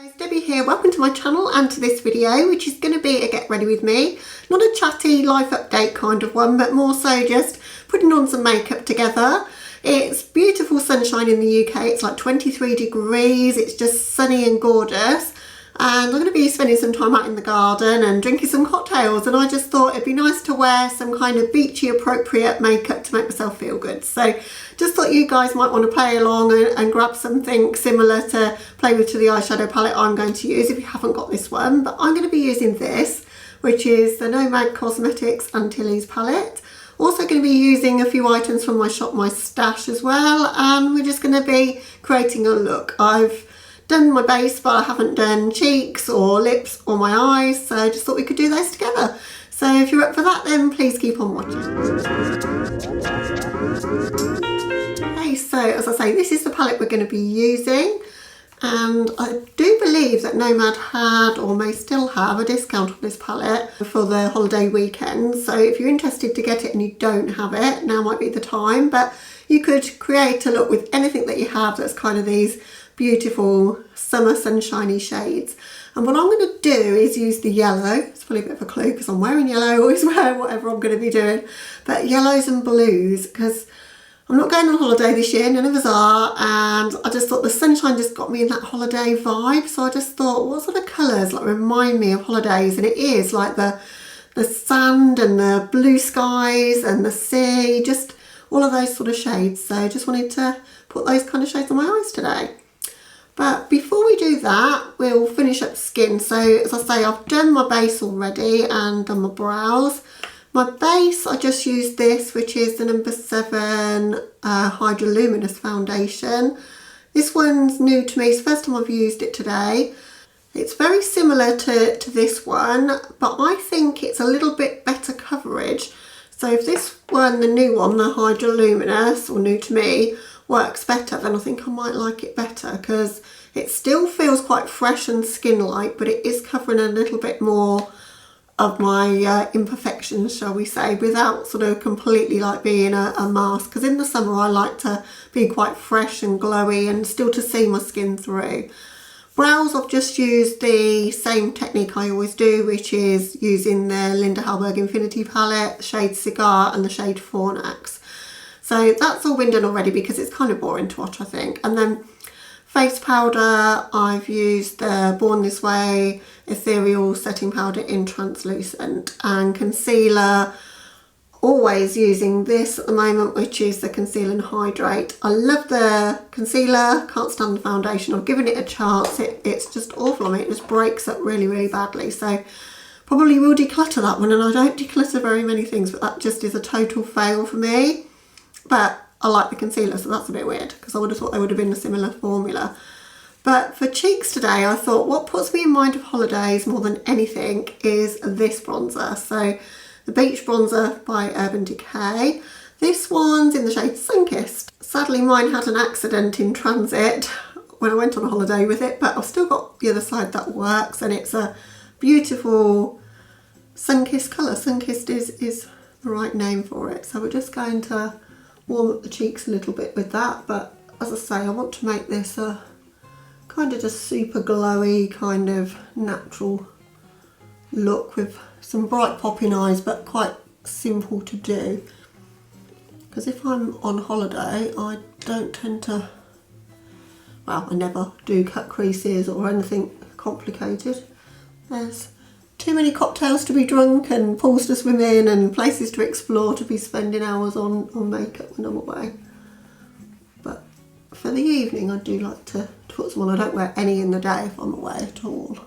Guys, Debbie here. Welcome to my channel and to this video, which is going to be a get ready with me. Not a chatty life update kind of one, but more so just putting on some makeup together. It's beautiful sunshine in the UK. It's like 23 degrees. It's just sunny and gorgeous. And I'm going to be spending some time out in the garden and drinking some cocktails, and I just thought it'd be nice to wear some kind of beachy appropriate makeup to make myself feel good. So just thought you guys might want to play along and grab something similar to play with to the eyeshadow palette I'm going to use if you haven't got this one. But I'm going to be using this, which is the Nomad Cosmetics Antilles palette. Also going to be using a few items from my shop, my stash as well, and we're just going to be creating a look. I've done my base, but I haven't done cheeks or lips or my eyes, so I just thought we could do those together. So if you're up for that, then please keep on watching. Okay, so as I say, this is the palette we're going to be using, and I do believe that Nomad had, or may still have, a discount on this palette for the holiday weekend. So if you're interested to get it and you don't have it, now might be the time. But you could create a look with anything that you have that's kind of these beautiful summer sunshiny shades. And what I'm going to do is use the yellow. It's probably a bit of a clue because I'm wearing yellow. I always wear whatever I'm going to be doing, but yellows and blues, because I'm not going on holiday this year, none of us are, and I just thought the sunshine just got me in that holiday vibe. So I just thought, what sort of colours like remind me of holidays? And it is like the sand and the blue skies and the sea, just all of those sort of shades. So I just wanted to put those kind of shades on my eyes today. But before we do that, we'll finish up skin. So as I say, I've done my base already and done my brows. My base, I just used this, which is the number 7 Hydra Luminous foundation. This one's new to me. It's the first time I've used it today. It's very similar to this one, but I think it's a little bit better coverage. So if this one, the new one, the Hydra Luminous, or new to me, works better, then I think I might like it better, because it still feels quite fresh and skin-like, but it is covering a little bit more of my imperfections, shall we say, without sort of completely like being a mask. Because in the summer I like to be quite fresh and glowy and still to see my skin through. Brows, I've just used the same technique I always do, which is using the Hallberg Infinity Palette, shade Cigar and the shade Fornax. So that's all been done already because it's kind of boring to watch, I think. And then face powder, I've used the Born This Way Ethereal setting powder in translucent, and concealer, always using this at the moment, which is the Conceal and Hydrate. I love the concealer, can't stand the foundation. I've given it a chance. It's just awful on me. It just breaks up really, really badly. So probably will declutter that one, and I don't declutter very many things, but that just is a total fail for me. But I like the concealer, so that's a bit weird because I would have thought they would have been a similar formula. But for cheeks today, I thought what puts me in mind of holidays more than anything is this bronzer. So the Beach Bronzer by Urban Decay. This one's in the shade Sunkissed. Sadly, mine had an accident in transit when I went on a holiday with it, but I've still got the other side that works, and it's a beautiful Sunkissed colour. Sunkissed is the right name for it. So we're just going to warm up the cheeks a little bit with that, but as I say, I want to make this a kind of just super glowy kind of natural look with some bright popping eyes, but quite simple to do, because if I'm on holiday I don't tend to, well, I never do cut creases or anything complicated. There's too many cocktails to be drunk and pools to swim in and places to explore to be spending hours on makeup when I'm away. But for the evening I do like to put some on. I don't wear any in the day if I'm away at all.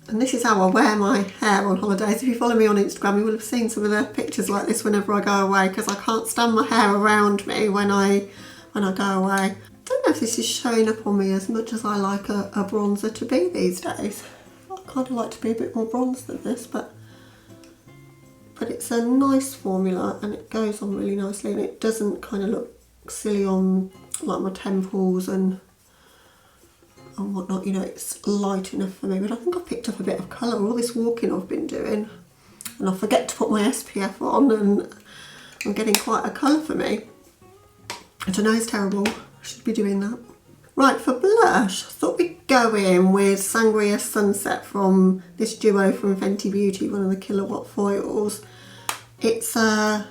And this is how I wear my hair on holidays. If you follow me on Instagram, you will have seen some of the pictures like this whenever I go away, because I can't stand my hair around me when I go away. I don't know if this is showing up on me as much as I like a bronzer to be these days. I kind of like to be a bit more bronzed than this, but it's a nice formula and it goes on really nicely, and it doesn't kind of look silly on like my temples and whatnot. You know, it's light enough for me, but I think I've picked up a bit of colour. All this walking I've been doing, and I forget to put my SPF on, and I'm getting quite a colour for me. I don't know, it's terrible. I should be doing that. Right, for blush, I thought we'd go in with Sangria Sunset from this duo from Fenty Beauty, one of the Killowatt foils. It's a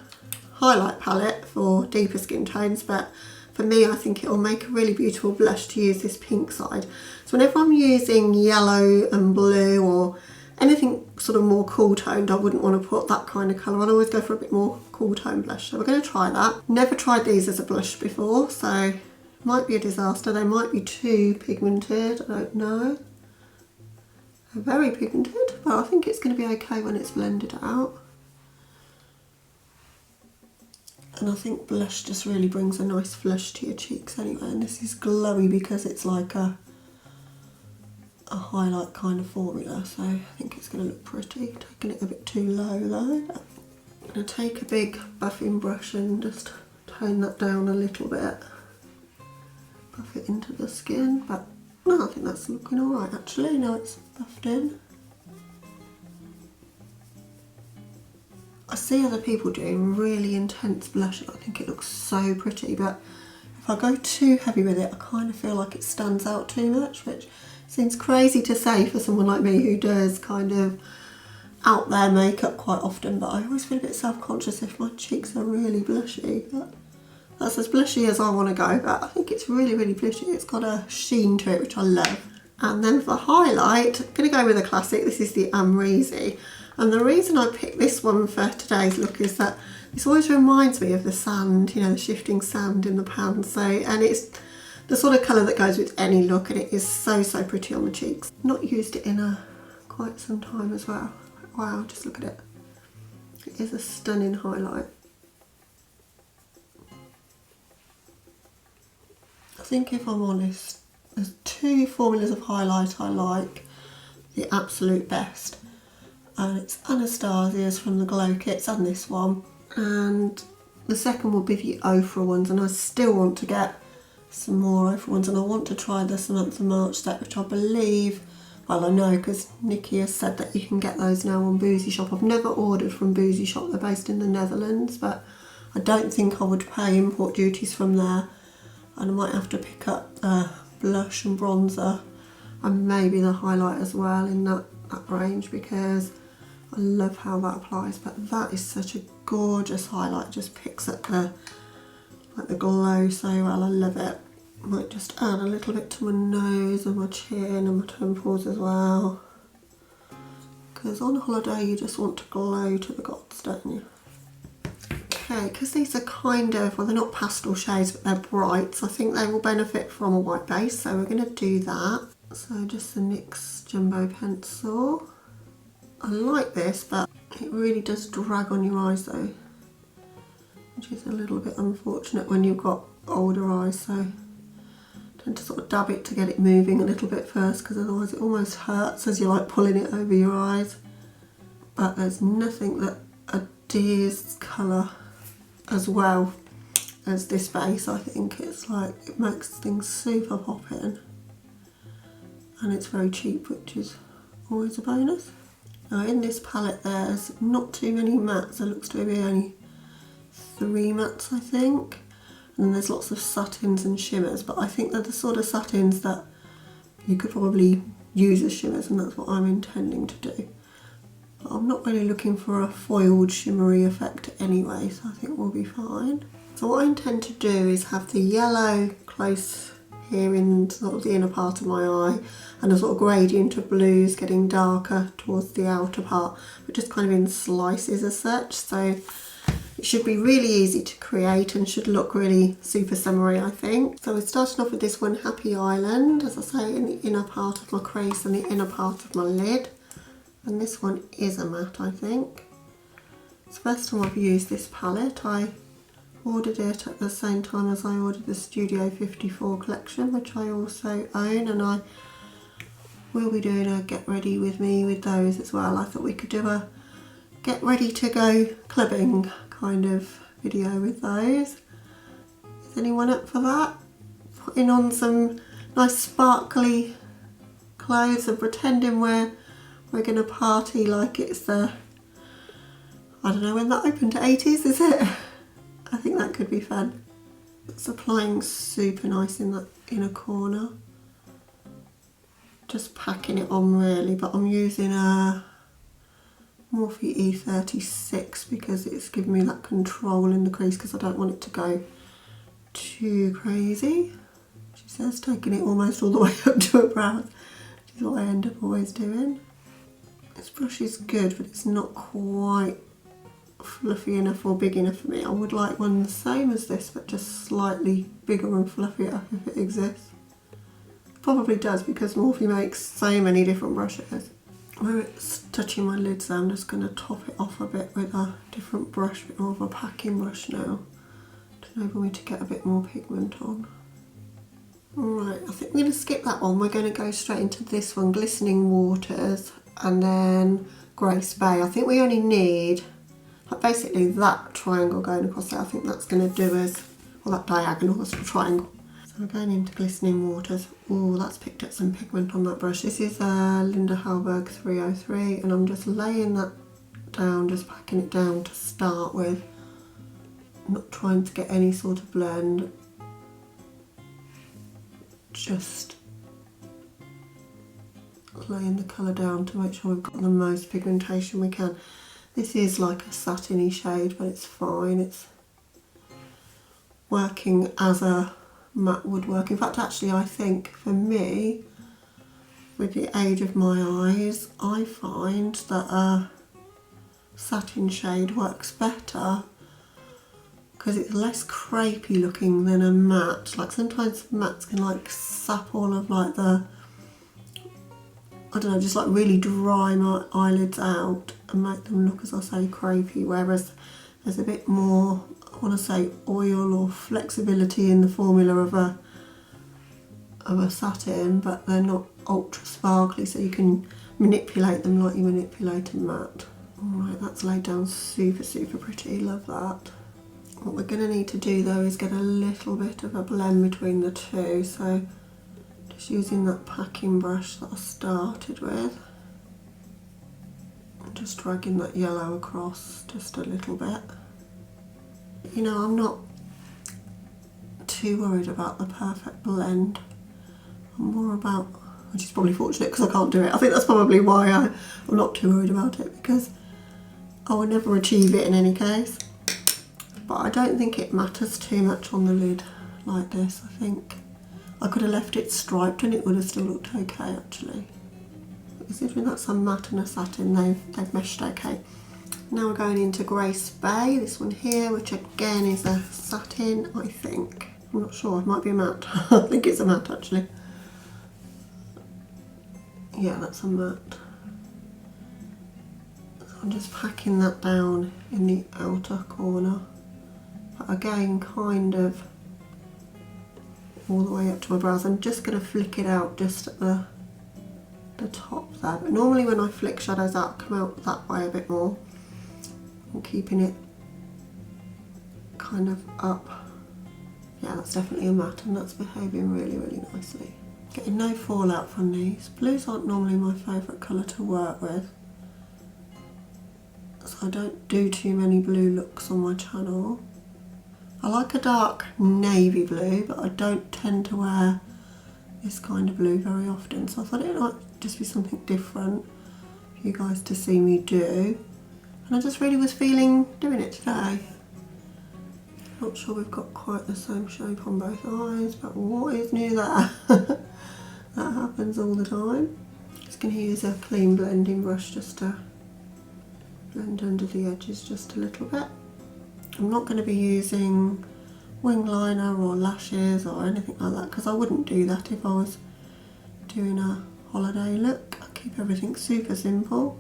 highlight palette for deeper skin tones, but for me I think it'll make a really beautiful blush to use this pink side. So whenever I'm using yellow and blue or anything sort of more cool toned, I wouldn't want to put that kind of colour. I'd always go for a bit more cool tone blush. So we're going to try that. Never tried these as a blush before, so it might be a disaster. They might be too pigmented, I don't know. They're very pigmented, but I think it's going to be okay when it's blended out. And I think blush just really brings a nice flush to your cheeks anyway. And this is glowy because it's like a highlight kind of formula, so I think it's going to look pretty. Taking it a bit too low though. I'm going to take a big buffing brush and just tone that down a little bit. Buff it into the skin, but no, I think that's looking alright actually. Now it's buffed in. I see other people doing really intense blush and I think it looks so pretty, but if I go too heavy with it I kind of feel like it stands out too much, which seems crazy to say for someone like me who does kind of out there makeup quite often, but I always feel a bit self-conscious if my cheeks are really blushy. But that's as blushy as I want to go, but I think it's really, really blushy. It's got a sheen to it, which I love. And then for highlight, I'm going to go with a classic. This is the Amrezy. And the reason I picked this one for today's look is that this always reminds me of the sand, you know, the shifting sand in the pan. So, and it's the sort of colour that goes with any look, and it is so, so pretty on the cheeks. Not used it in quite some time as well. Wow, just look at it. It is a stunning highlight. I think if I'm honest, there's two formulas of highlight I like the absolute best. And it's Anastasia's from the Glow Kits and this one. And the second will be the Ofra ones, and I still want to get some more Ofra ones, and I want to try the Samantha March set, which I believe, well, I know because Nikki has said that you can get those now on Boozy Shop. I've never ordered from Boozy Shop, they're based in the Netherlands, but I don't think I would pay import duties from there, and I might have to pick up blush and bronzer and maybe the highlight as well in that range, because I love how that applies. But that is such a gorgeous highlight, just picks up the glow so well. I love it. I might just add a little bit to my nose and my chin and my temples as well, because on holiday you just want to glow to the gods, don't you? Okay, because these are kind of, well, they're not pastel shades but they're brights, I think they will benefit from a white base, so we're going to do that. So just the NYX Jumbo Pencil. I like this, but it really does drag on your eyes though, which is a little bit unfortunate when you've got older eyes, so I tend to sort of dab it to get it moving a little bit first, because otherwise it almost hurts as you're like pulling it over your eyes. But there's nothing that adheres colour as well as this base. I think it's like, it makes things super popping, and it's very cheap, which is always a bonus. Now in this palette there's not too many mattes, there looks to be only 3 mattes I think, and then there's lots of satins and shimmers, but I think they're the sort of satins that you could probably use as shimmers, and that's what I'm intending to do. But I'm not really looking for a foiled shimmery effect anyway, so I think we'll be fine. So what I intend to do is have the yellow close here in sort of the inner part of my eye, and a sort of gradient of blues getting darker towards the outer part, but just kind of in slices as such. So it should be really easy to create and should look really super summery, I think. So we're starting off with this one, Happy Island, as I say, in the inner part of my crease and the inner part of my lid. And this one is a matte, I think. It's the first time I've used this palette. I ordered it at the same time as I ordered the Studio 54 collection, which I also own, and I will be doing a get ready with me with those as well. I thought we could do a get ready to go clubbing kind of video with those. Is anyone up for that? Putting on some nice sparkly clothes and pretending we're going to party like it's the, I don't know when that opened, 80s, is it? I think that could be fun. It's applying super nice in that inner corner. Just packing it on really, but I'm using a Morphe E36 because it's giving me that control in the crease because I don't want it to go too crazy. She says taking it almost all the way up to her brows, which is what I end up always doing. This brush is good, but it's not quite fluffy enough or big enough for me. I would like one the same as this, but just slightly bigger and fluffier if it exists. Probably does because Morphe makes so many different brushes. Where it's touching my lids, I'm just going to top it off a bit with a different brush, a bit more of a packing brush now, to enable me to get a bit more pigment on. Alright, I think we're going to skip that one. We're going to go straight into this one, Glistening Waters, and then Grace Bay. I think we only need, like, basically that triangle going across there. I think that's going to do us, or that diagonal, that's a triangle. So we're going into Glistening Waters. Oh, that's picked up some pigment on that brush. This is Linda Hallberg 303, and I'm just laying that down, just packing it down to start with. I'm not trying to get any sort of blend. Just laying the colour down to make sure we've got the most pigmentation we can. This is like a satiny shade, but it's fine. It's working as a matte would work. In fact, actually, I think for me, with the age of my eyes, I find that a satin shade works better because it's less crepey looking than a matte. Like sometimes mattes can like sap all of like the, I don't know, just like really dry my eyelids out and make them look, as I say, crepey, whereas there's a bit more, I want to say, oil or flexibility in the formula of a satin, but they're not ultra sparkly, so you can manipulate them like you manipulate a matte. Alright, that's laid down super, super pretty, love that. What we're going to need to do though is get a little bit of a blend between the two, so just using that packing brush that I started with, and just dragging that yellow across just a little bit. You know, I'm not too worried about the perfect blend. I'm more about, which is probably fortunate because I can't do it. I think that's probably why I'm not too worried about it, because I will never achieve it in any case. But I don't think it matters too much on the lid like this. I think I could have left it striped and it would have still looked okay actually. Considering that's a matte and a satin, they've meshed okay. Now we're going into Grace Bay, this one here, which again is a satin, I think. I'm not sure, it might be a matte. I think it's a matte actually. Yeah, that's a matte. So I'm just packing that down in the outer corner. But again, kind of all the way up to my brows. I'm just going to flick it out just at the top there. But normally when I flick shadows out, I come out that way a bit more. I'm keeping it kind of up. Yeah, that's definitely a matte and that's behaving really, really nicely. Getting no fallout from these. Blues aren't normally my favourite colour to work with, so I don't do too many blue looks on my channel. I like a dark navy blue, but I don't tend to wear this kind of blue very often, so I thought it might just be something different for you guys to see me do. And I just really was feeling doing it today. Not sure we've got quite the same shape on both eyes, but what is new there? That happens all the time. Just going to use a clean blending brush just to blend under the edges just a little bit. I'm not going to be using wing liner or lashes or anything like that, because I wouldn't do that if I was doing a holiday look. I keep everything super simple.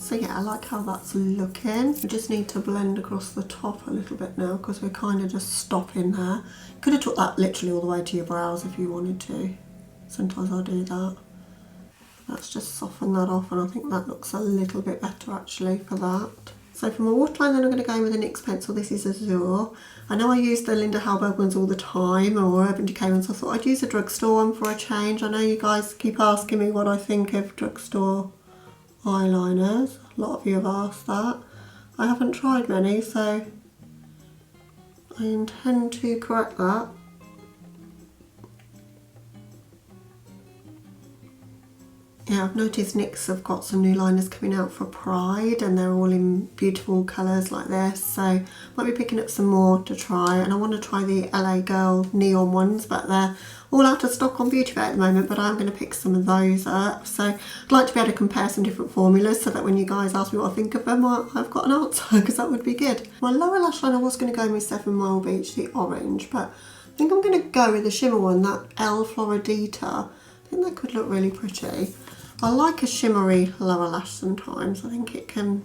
So yeah, I like how that's looking. We just need to blend across the top a little bit now because we're kind of just stopping there. Could have took that literally all the way to your brows if you wanted to. Sometimes I do that. Let's just soften that off, and I think that looks a little bit better actually for that. So for my waterline, then I'm going to go with a NYX pencil. This is Azure. I know I use the Linda Hallberg ones all the time, or Urban Decay ones. I thought I'd use a drugstore one for a change. I know you guys keep asking me what I think of drugstore eyeliners. A lot of you have asked that. I haven't tried many, so I intend to correct that. Yeah, I've noticed NYX have got some new liners coming out for Pride and they're all in beautiful colours like this, so might be picking up some more to try. And I want to try the LA Girl neon ones, but they're all out of stock on Beauty Bay at the moment, but I'm going to pick some of those up. So I'd like to be able to compare some different formulas so that when you guys ask me what I think of them, I've got an answer, because that would be good. My lower lash line I was going to go with 7 Mile Beach, the orange, but I think I'm going to go with the shimmer one, that El Floridita. I think that could look really pretty. I like a shimmery lower lash sometimes. I think it can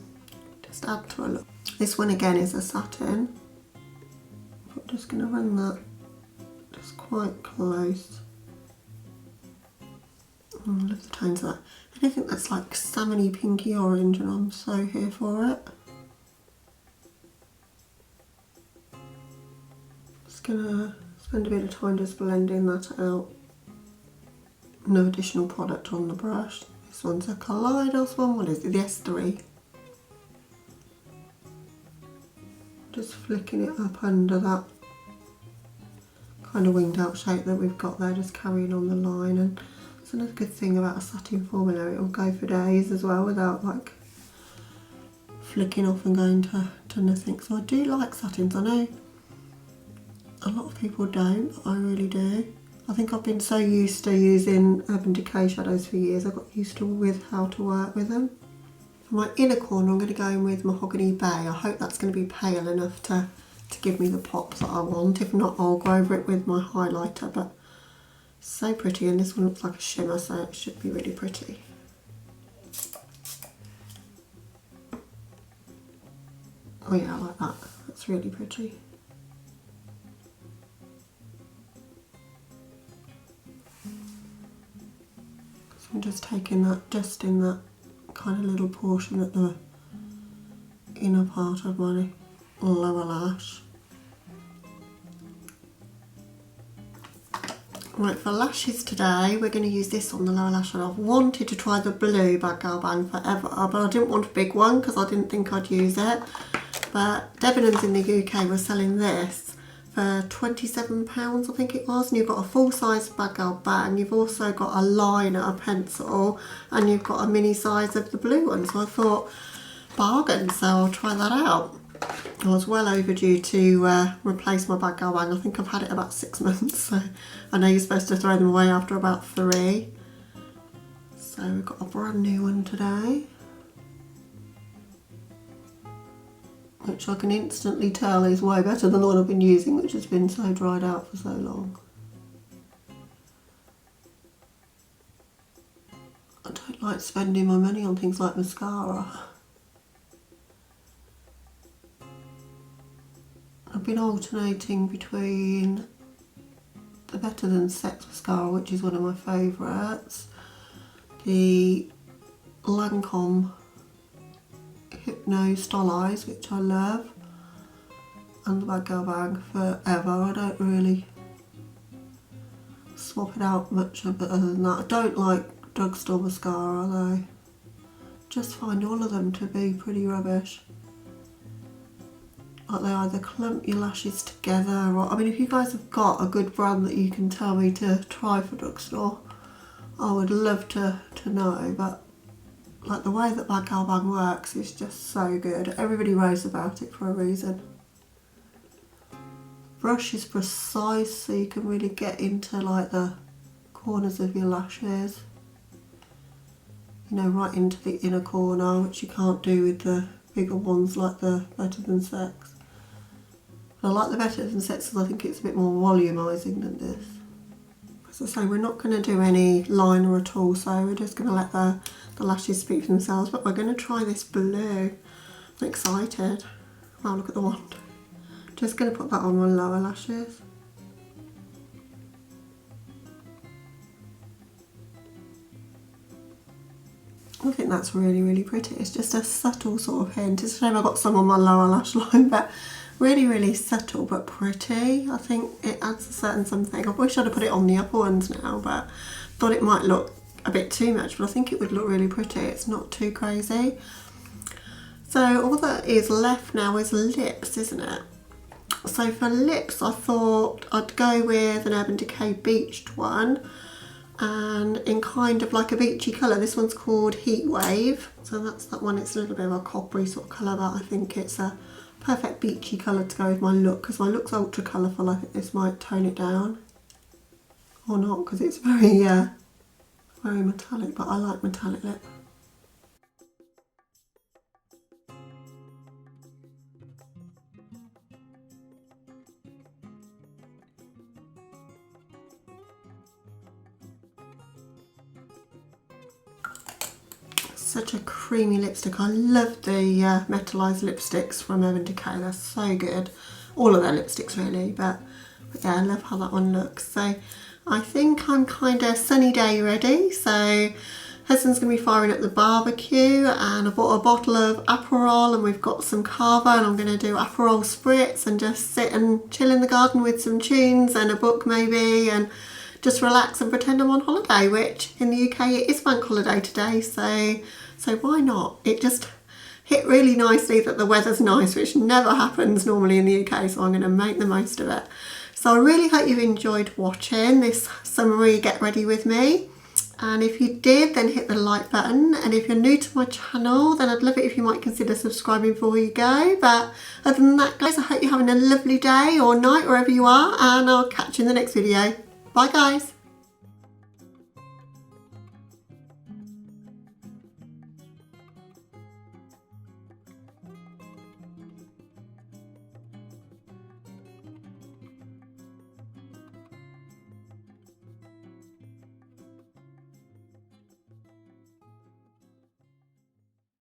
just add to a look. This one again is a satin. I'm just going to run that just quite close. Oh, I love the tones of that. Anything that's like salmony pinky orange, and I'm so here for it. Just going to spend a bit of time just blending that out. No additional product on the brush. This one's a Kaleidos one. What is it? The S3. Just flicking it up under that kind of winged out shape that we've got there, just carrying on the line. And that's another good thing about a satin formula, it'll go for days as well without like flicking off and going to nothing. So I do like satins. I know a lot of people don't, but I really do. I think I've been so used to using Urban Decay shadows for years, I got used to with how to work with them. For my inner corner I'm going to go in with Mahogany Bay. I hope that's going to be pale enough to give me the pop that I want. If not, I'll go over it with my highlighter, but so pretty, and this one looks like a shimmer, so it should be really pretty. Oh yeah, I like that. That's really pretty. I'm just taking that just in that kind of little portion at the inner part of my lower lash. Right, for lashes today we're going to use this on the lower lash line. I've wanted to try the blue Bad Girl Bang forever, but I didn't want a big one because I didn't think I'd use it. But Debenhams in the UK were selling this for £27 I think it was, and you've got a full size Bad Girl Bang, you've also got a liner, a pencil, and you've got a mini size of the blue one, so I thought bargain, so I'll try that out. I was well overdue to replace my Bad Girl Bang. I think I've had it about 6 months, so I know you're supposed to throw them away after about 3. So we've got a brand new one today, which I can instantly tell is way better than the one I've been using, which has been so dried out for so long. I don't like spending my money on things like mascara. I've been alternating between the Better Than Sex mascara, which is one of my favourites, the Lancome Hypno Stylize, which I love, and the Bad Girl Bang forever. I don't really swap it out much other than that. I don't like drugstore mascara though. Just find all of them to be pretty rubbish. Like they either clump your lashes together, or I mean, if you guys have got a good brand that you can tell me to try for drugstore, I would love to know. But like the way that Bad Girl Bang works is just so good. Everybody raves about it for a reason. Brush is precise, so you can really get into like the corners of your lashes. You know, right into the inner corner, which you can't do with the bigger ones like the Better Than Sex. But I like the Better Than Sex because I think it's a bit more volumising than this. As I say, we're not going to do any liner at all, so we're just going to let the lashes speak for themselves, but we're going to try this blue. I'm excited. Wow, look at the wand. Just going to put that on my lower lashes. I think that's really, really pretty. It's just a subtle sort of hint. It's a shame I got some on my lower lash line, but really, really subtle but pretty. I think it adds a certain something. I wish I'd have put it on the upper ones now, but thought it might look a bit too much, but I think it would look really pretty. It's not too crazy. So all that is left now is lips, isn't it? So for lips, I thought I'd go with an Urban Decay Beached one, and in kind of like a beachy colour. This one's called Heatwave, so that's that one. It's a little bit of a coppery sort of colour, but I think it's a perfect beachy colour to go with my look, because my look's ultra colourful. I think this might tone it down, or not, because it's very very metallic, but I like metallic lip. Such a creamy lipstick. I love the Metalized lipsticks from Urban Decay. They're so good. All of their lipsticks really, but yeah, I love how that one looks. So I think I'm kind of sunny day ready. So husband's going to be firing up the barbecue, and I bought a bottle of Aperol, and we've got some Cava, and I'm going to do Aperol spritz and just sit and chill in the garden with some tunes and a book maybe, and just relax and pretend I'm on holiday, which in the UK it is bank holiday today, so why not? It just hit really nicely that the weather's nice, which never happens normally in the UK, so I'm going to make the most of it. So I really hope you've enjoyed watching this summery get ready with me, and if you did, then hit the like button, and if you're new to my channel, then I'd love it if you might consider subscribing before you go. But other than that, guys, I hope you're having a lovely day or night wherever you are, and I'll catch you in the next video. Bye guys.